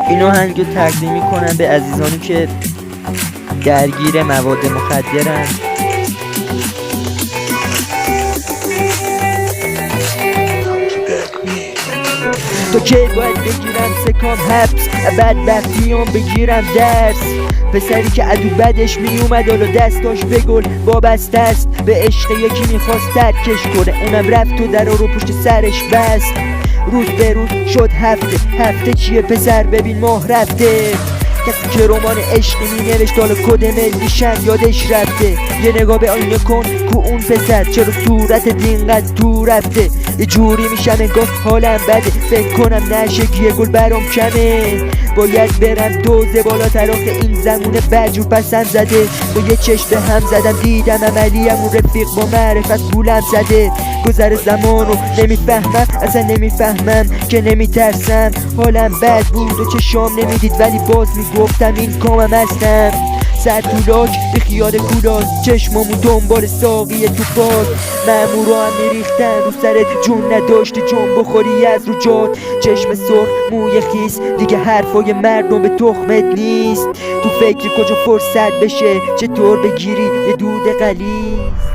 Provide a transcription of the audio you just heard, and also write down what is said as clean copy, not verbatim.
این آهنگو تقدیم میکنم به عزیزانی که درگیر مواد مخدرن. تو که باید بگیرم سکام حبس، بدبختیام بگیرم درس. پسری که عدو بدش میومد حالا دستاش به گل وابسته است، به عشق یکی میخواست ترکش کنه، اونم رفت و در رو پشت سرش بست. روز به روز شد هفته چیه پسر ببین ماه رفته. کسی که رمان عشقی مینوشت حالا کد ملیشن یادش رفته. یه نگاه به آینه کن کو اون پسر چرا صورت دینقدر تو رفته. یه جوری میشم انگار حالم بده، فکر کنم نشگی گل برام کمه. باید برم دوزه بالاتر آخه این زمونه بدجور پسم زده. با یه چشم به هم زدم دیدم عملیم اون رفیق با معرفت گولم زده. گذر زمانو نمیفهمم اصلا نمیفهمم که نمیترسم. حالم بد بود و چشام نمیدید ولی باز میگفتم این کامم هستم. سر تولاک به خیال کولاک چشمامو دنبال ساقی تو پاک. مامورا هم میریختن رو سرت جون نداشتی جون بخوری از رو جات. چشم سرخ موی خیس دیگه حرفای مردم به تخمت نیست. تو فکر کجا فرصت بشه چطور بگیری یه دود غلیظ.